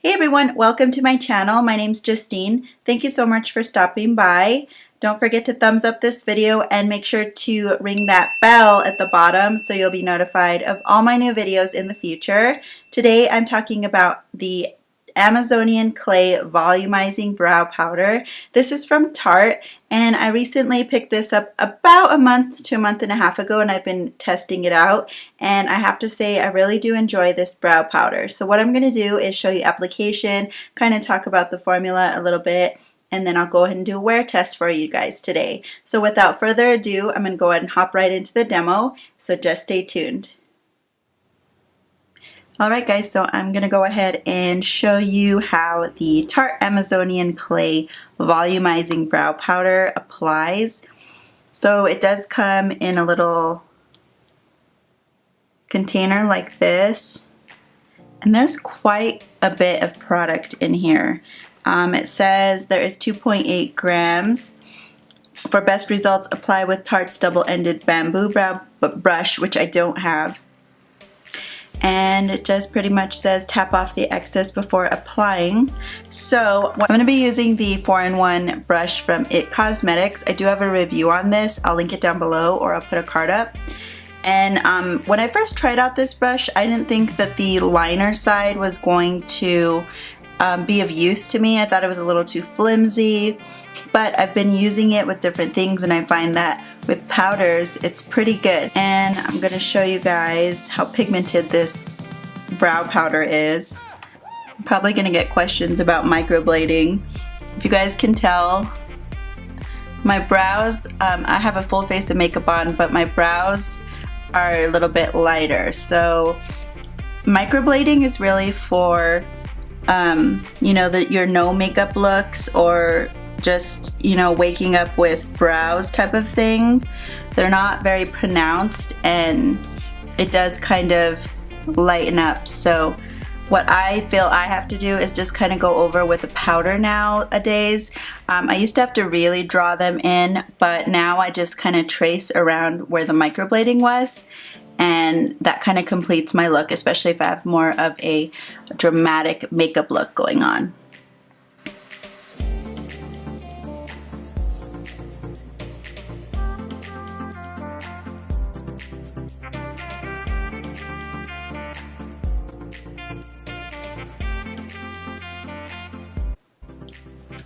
Hey everyone, welcome to my channel. My name's Justine. Thank you so much for stopping by. Don't forget to thumbs up this video and make sure to ring that bell at the bottom so you'll be notified of all my new videos in the future. Today I'm talking about the Amazonian Clay Volumizing Brow Powder. This is from Tarte, and I recently picked this up about a month to a month and a half ago, and I've been testing it out, and I have to say I really do enjoy this brow powder. So what I'm going to do is show you application, kind of talk about the formula a little bit, and then I'll go ahead and do a wear test for you guys today. So without further ado, I'm going to go ahead and hop right into the demo, so just stay tuned. Alright guys, so I'm going to go ahead and show you how the Tarte Amazonian Clay Volumizing Brow Powder applies. So it does come in a little container like this, and there's quite a bit of product in here. It says there is 2.8 grams. For best results, apply with Tarte's double-ended bamboo brow brush, which I don't have. And it just pretty much says tap off the excess before applying. So I'm going to be using the 4-in-1 brush from It Cosmetics. I do have a review on this. I'll link it down below, or I'll put a card up. And when I first tried out this brush, I didn't think that the liner side was going to be of use to me. I thought it was a little too flimsy, but I've been using it with different things, and I find that with powders it's pretty good. And I'm going to show you guys how pigmented this brow powder is. I'm probably going to get questions about microblading. If you guys can tell, my brows, I have a full face of makeup on, but my brows are a little bit lighter. So microblading is really for you know, your no makeup looks, or just, you know, waking up with brows type of thing. They're not very pronounced, and it does kind of lighten up. So what I feel I have to do is just kind of go over with a powder nowadays. I used to have to really draw them in, but now I just kind of trace around where the microblading was, and that kind of completes my look, especially if I have more of a dramatic makeup look going on.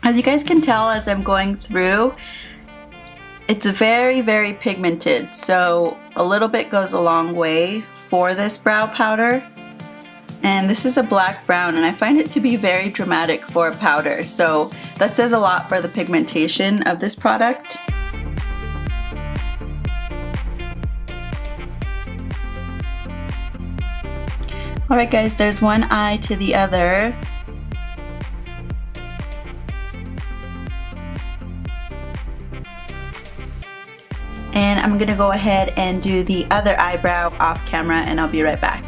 As you guys can tell as I'm going through, it's very pigmented, so a little bit goes a long way for this brow powder. And this is a black brown, and I find it to be very dramatic for a powder, so that says a lot for the pigmentation of this product. Alright guys, there's one eye to the other. And I'm going to go ahead and do the other eyebrow off camera, and I'll be right back.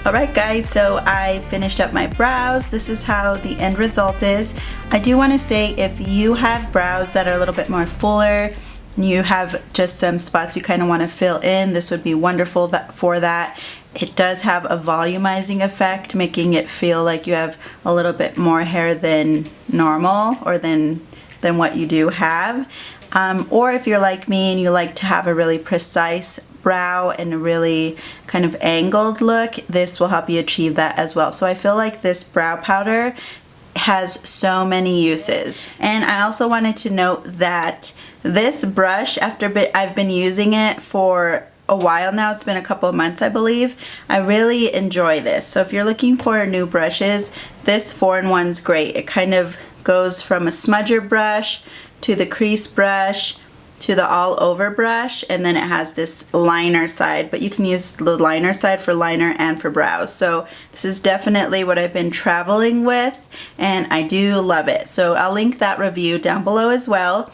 Alright guys, so I finished up my brows. This is how the end result is. I do want to say, if you have brows that are a little bit more fuller, you have just some spots you kind of want to fill in, this would be wonderful for that. It does have a volumizing effect, making it feel like you have a little bit more hair than normal, or than what you do have. Or if you're like me and you like to have a really precise brow and a really kind of angled look, this will help you achieve that as well. So I feel like this brow powder has so many uses. And I also wanted to note that this brush, after I've been using it for a while now, it's been a couple of months I believe, I really enjoy this. So if you're looking for new brushes, this 4-in-1's great. It kind of goes from a smudger brush to the crease brush to the all over brush, and then it has this liner side, but you can use the liner side for liner and for brows. So this is definitely what I've been traveling with, and I do love it. So I'll link that review down below as well.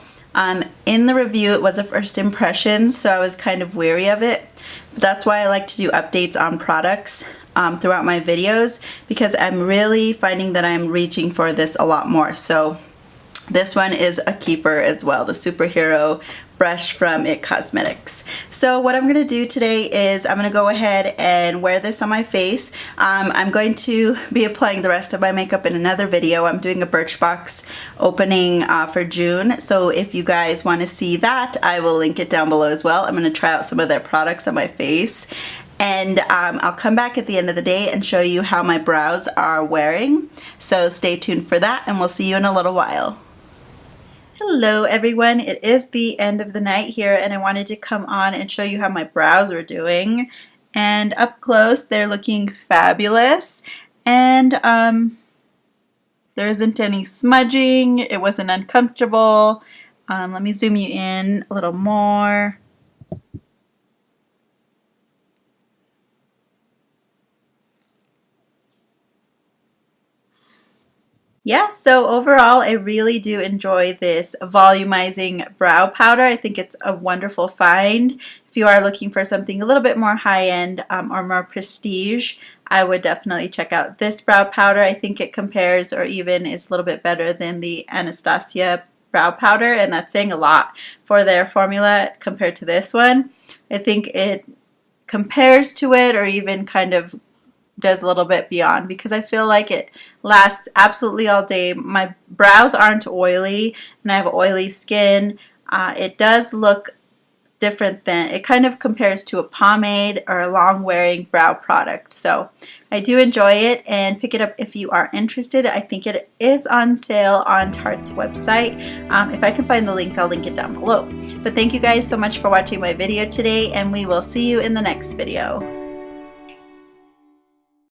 In the review it was a first impression, so I was kind of wary of it. But that's why I like to do updates on products throughout my videos, because I'm really finding that I'm reaching for this a lot more. So this one is a keeper as well, the superhero brush from IT Cosmetics. So what I'm going to do today is I'm going to go ahead and wear this on my face. I'm going to be applying the rest of my makeup in another video. I'm doing a Birchbox opening for June, so if you guys want to see that, I will link it down below as well. I'm going to try out some of their products on my face, and I'll come back at the end of the day and show you how my brows are wearing. So stay tuned for that, and we'll see you in a little while. Hello everyone, it is the end of the night here, and I wanted to come on and show you how my brows are doing. And up close they're looking fabulous, and there isn't any smudging, it wasn't uncomfortable. Let me zoom you in a little more. Yeah, so overall I really do enjoy this volumizing brow powder. I think it's a wonderful find. If you are looking for something a little bit more high-end or more prestige, I would definitely check out this brow powder. I think it compares or even is a little bit better than the Anastasia brow powder, and that's saying a lot for their formula compared to this one. I think it compares to it or even kind of does a little bit beyond, because I feel like it lasts absolutely all day. My brows aren't oily and I have oily skin. It does look different than, it kind of compares to a pomade or a long wearing brow product. So I do enjoy it, and pick it up if you are interested. I think it is on sale on Tarte's website. If I can find the link, I'll link it down below. But thank you guys so much for watching my video today, and we will see you in the next video.